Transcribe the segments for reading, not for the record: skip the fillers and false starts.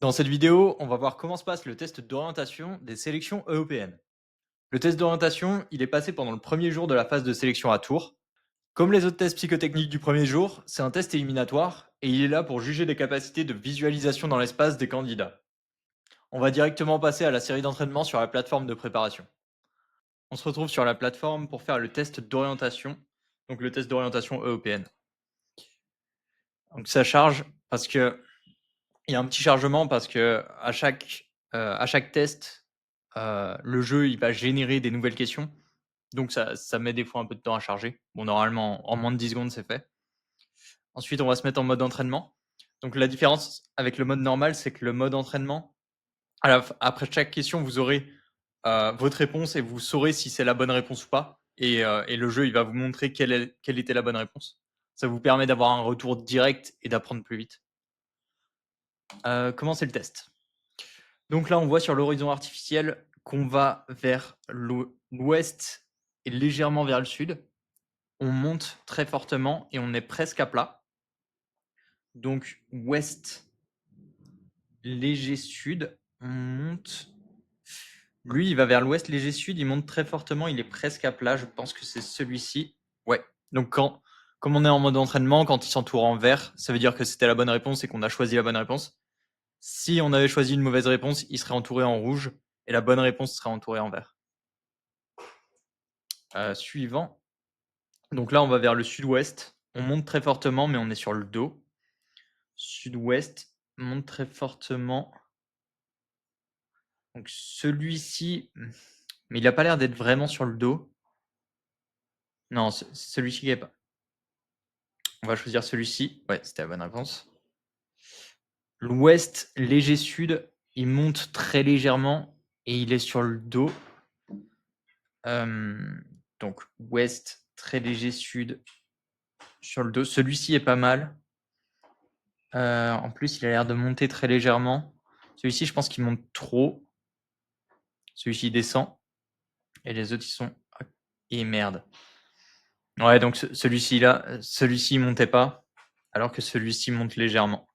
Dans cette vidéo, on va voir comment se passe le test d'orientation des sélections européennes. Le test d'orientation, il est passé pendant le premier jour de la phase de sélection à Tours. Comme les autres tests psychotechniques du premier jour, c'est un test éliminatoire et il est là pour juger des capacités de visualisation dans l'espace des candidats. On va directement passer à la série d'entraînement sur la plateforme de préparation. On se retrouve sur la plateforme pour faire le test d'orientation, donc le test d'orientation européenne. Donc ça charge parce que il y a un petit chargement parce que à chaque test, le jeu, il va générer des nouvelles questions. Donc ça met des fois un peu de temps à charger. Bon, normalement, en moins de 10 secondes, c'est fait. Ensuite, on va se mettre en mode entraînement. Donc la différence avec le mode normal, c'est que le mode entraînement, après chaque question, vous aurez, votre réponse et vous saurez si c'est la bonne réponse ou pas et le jeu, il va vous montrer quelle était la bonne réponse. Ça vous permet d'avoir un retour direct et d'apprendre plus vite. Comment c'est le test? Donc là, on voit sur l'horizon artificiel qu'on va vers l'ouest et légèrement vers le sud. On monte très fortement et on est presque à plat. Donc ouest, léger sud, on monte. Lui, il va vers l'ouest, léger sud, il monte très fortement, il est presque à plat. Je pense que c'est celui-ci. Ouais. Donc comme on est en mode entraînement, quand il s'entoure en vert, ça veut dire que c'était la bonne réponse et qu'on a choisi la bonne réponse. Si on avait choisi une mauvaise réponse, il serait entouré en rouge et la bonne réponse serait entourée en vert. Suivant. Donc là, on va vers le sud-ouest. On monte très fortement, mais on est sur le dos. Sud-ouest, monte très fortement. Donc celui-ci, mais il a pas l'air d'être vraiment sur le dos. Non, celui-ci qui est pas. On va choisir celui-ci. Ouais, c'était la bonne réponse. L'ouest, léger sud, il monte très légèrement et il est sur le dos. Donc ouest, très léger sud, sur le dos. Celui-ci est pas mal. En plus, il a l'air de monter très légèrement. Celui-ci, je pense qu'il monte trop. Celui-ci descend. Et les autres, ils sont. Et merde. Ouais, donc celui-ci là, celui-ci montait pas, alors que celui-ci monte légèrement.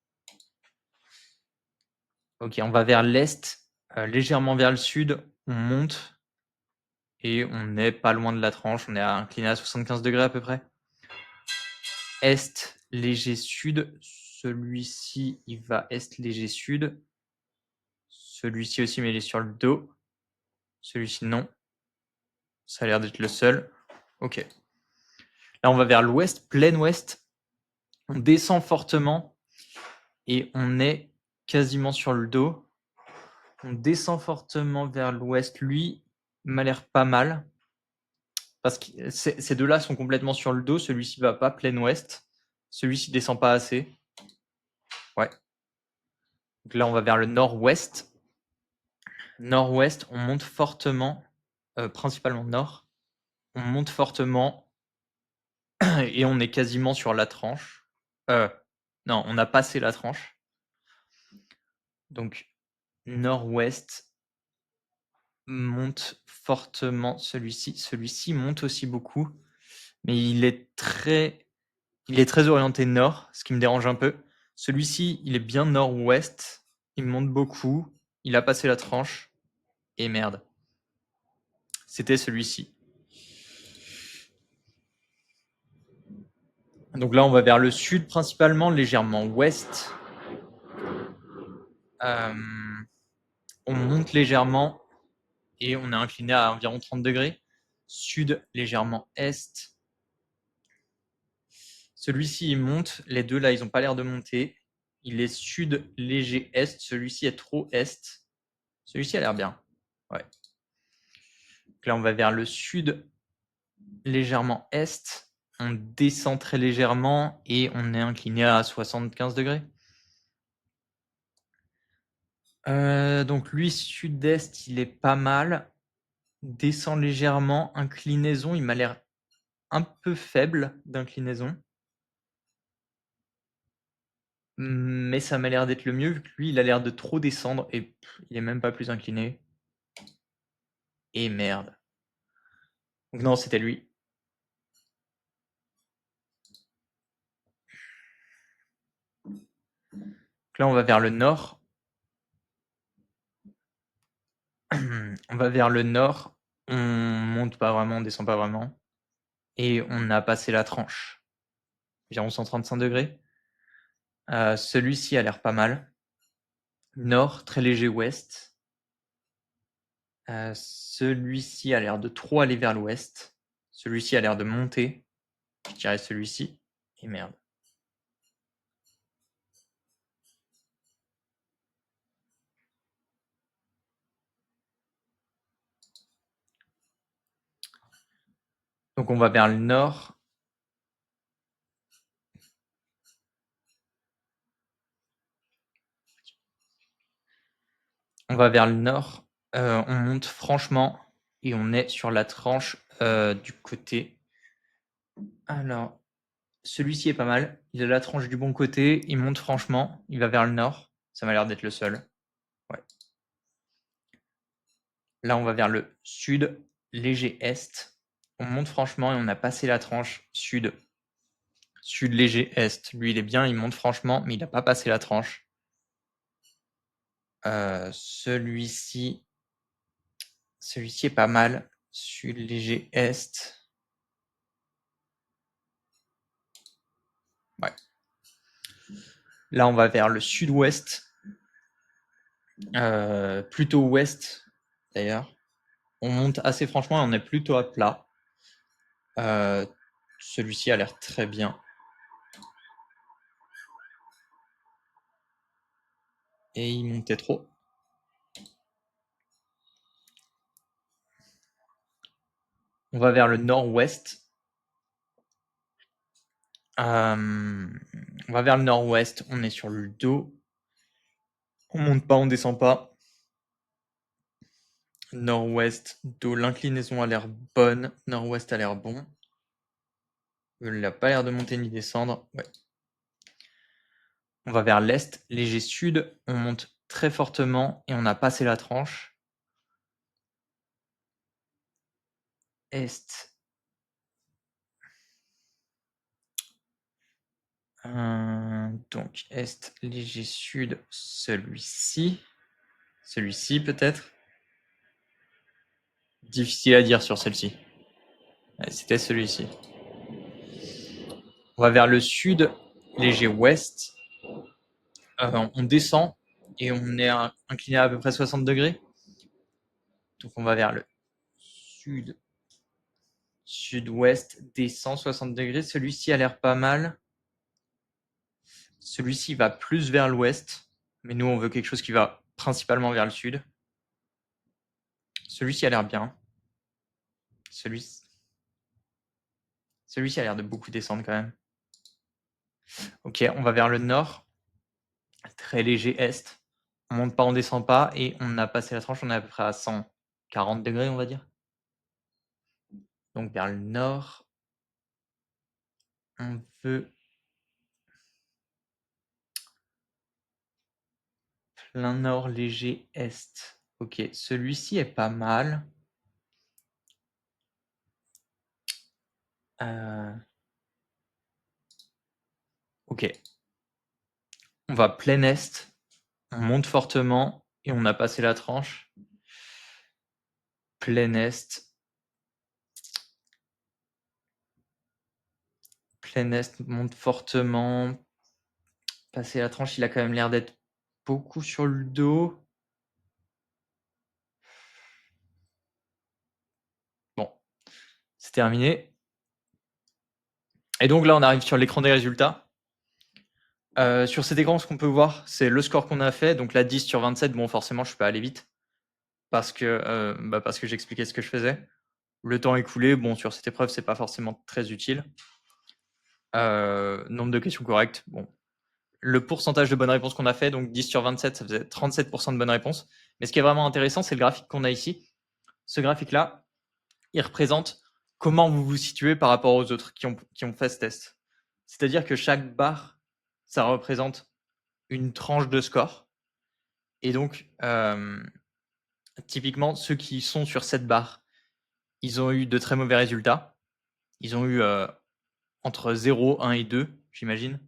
Ok, on va vers l'est, légèrement vers le sud, on monte et on n'est pas loin de la tranche. On est incliné à 75 degrés à peu près. Est, léger sud. Celui-ci, il va est, léger sud. Celui-ci aussi, mais il est sur le dos. Celui-ci, non. Ça a l'air d'être le seul. Ok. Là, on va vers l'ouest, plein ouest. On descend fortement et on est quasiment sur le dos. On descend fortement vers l'ouest. Lui m'a l'air pas mal. Parce que ces deux-là sont complètement sur le dos. Celui-ci va pas, plein ouest. Celui-ci descend pas assez. Ouais. Donc là, on va vers le nord-ouest. Nord-ouest, on monte fortement, principalement nord. On monte fortement et on est quasiment sur la tranche. Non, on a passé la tranche. Donc nord-ouest monte fortement celui-ci. Celui-ci monte aussi beaucoup, mais il est très orienté nord, ce qui me dérange un peu. Celui-ci, il est bien nord-ouest, il monte beaucoup, il a passé la tranche et merde. C'était celui-ci. Donc là, on va vers le sud principalement, légèrement ouest. On monte légèrement et on est incliné à environ 30 degrés. Sud, légèrement est. Celui-ci, il monte. Les deux, là, ils n'ont pas l'air de monter. Il est sud, léger, est. Celui-ci est trop est. Celui-ci a l'air bien. Ouais. Donc là, on va vers le sud, légèrement est. On descend très légèrement et on est incliné à 75 degrés. Donc lui, sud-est, il est pas mal. Descend légèrement. Inclinaison, il m'a l'air un peu faible d'inclinaison. Mais ça m'a l'air d'être le mieux, vu que lui, il a l'air de trop descendre et il est même pas plus incliné. Et merde. Donc non, c'était lui. Donc là, on va vers le nord. On va vers le nord, on monte pas vraiment, on descend pas vraiment et on a passé la tranche, environ 135°. Celui-ci a l'air pas mal. Nord, très léger ouest. Celui-ci a l'air de trop aller vers l'ouest. Celui-ci a l'air de monter. Je dirais celui-ci. Et merde. Donc on va vers le nord. On va vers le nord. On monte franchement et on est sur la tranche du côté. Alors, celui-ci est pas mal. Il a la tranche du bon côté. Il monte franchement. Il va vers le nord. Ça m'a l'air d'être le seul. Ouais. Là, on va vers le sud, léger est. On monte franchement et on a passé la tranche sud. Sud léger est. Lui, il est bien, il monte franchement, mais il n'a pas passé la tranche. Celui-ci est pas mal. Sud léger est. Ouais. Là, on va vers le sud-ouest. Plutôt ouest, d'ailleurs. On monte assez franchement et on est plutôt à plat. Celui-ci a l'air très bien. Et il montait trop. On va vers le nord-ouest. On va vers le nord-ouest. On est sur le dos. On monte pas, on descend pas. Nord-ouest, dos. L'inclinaison a l'air bonne. Nord-ouest a l'air bon. Il n'a pas l'air de monter ni descendre. Ouais. On va vers l'est, léger sud. On monte très fortement et on a passé la tranche. Est. Donc est, léger sud, celui-ci. Celui-ci peut-être. Difficile à dire sur celle-ci. Ouais, c'était celui-ci. On va vers le sud, léger ouest. On descend et on est incliné à peu près 60°. Donc on va vers le sud, sud-ouest, descend 60°. Celui-ci a l'air pas mal. Celui-ci va plus vers l'ouest, mais nous on veut quelque chose qui va principalement vers le sud. Celui-ci a l'air bien. Celui-ci a l'air de beaucoup descendre quand même. Ok, on va vers le nord. Très léger est. On monte pas, on descend pas. Et on a passé la tranche, on est à peu près à 140°, on va dire. Donc vers le nord. On veut plein nord, léger est. Ok, celui-ci est pas mal. Ok. On va plein est. On monte fortement et on a passé la tranche. Plein est. Plein est monte fortement. Passer la tranche, il a quand même l'air d'être beaucoup sur le dos. Bon, c'est terminé. Et donc là, on arrive sur l'écran des résultats. Sur cet écran, ce qu'on peut voir, c'est le score qu'on a fait. Donc là, 10 sur 27. Bon, forcément, je ne suis pas allé vite parce que j'expliquais ce que je faisais. Le temps écoulé, bon, sur cette épreuve, c'est pas forcément très utile. Nombre de questions correctes, bon. Le pourcentage de bonnes réponses qu'on a fait, donc 10 sur 27, ça faisait 37% de bonnes réponses. Mais ce qui est vraiment intéressant, c'est le graphique qu'on a ici. Ce graphique-là, il représente comment vous vous situez par rapport aux autres qui ont fait ce test. C'est-à-dire que chaque barre, ça représente une tranche de score. Et donc, typiquement, ceux qui sont sur cette barre, ils ont eu de très mauvais résultats. Ils ont eu entre 0, 1 et 2, j'imagine.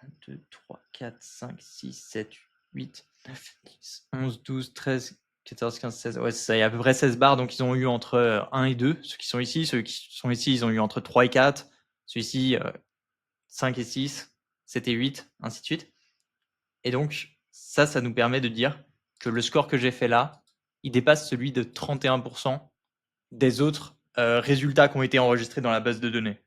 1, 2, 3, 4, 5, 6, 7, 8, 9, 10, 11, 12, 13, 14, 15, 16, ouais, c'est ça, il y a à peu près 16 barres, donc ils ont eu entre 1 et 2, ceux qui sont ici. Ceux qui sont ici, ils ont eu entre 3 et 4. Celui-ci, 5 et 6, 7 et 8, ainsi de suite. Et donc, ça nous permet de dire que le score que j'ai fait là, il dépasse celui de 31% des autres résultats qui ont été enregistrés dans la base de données.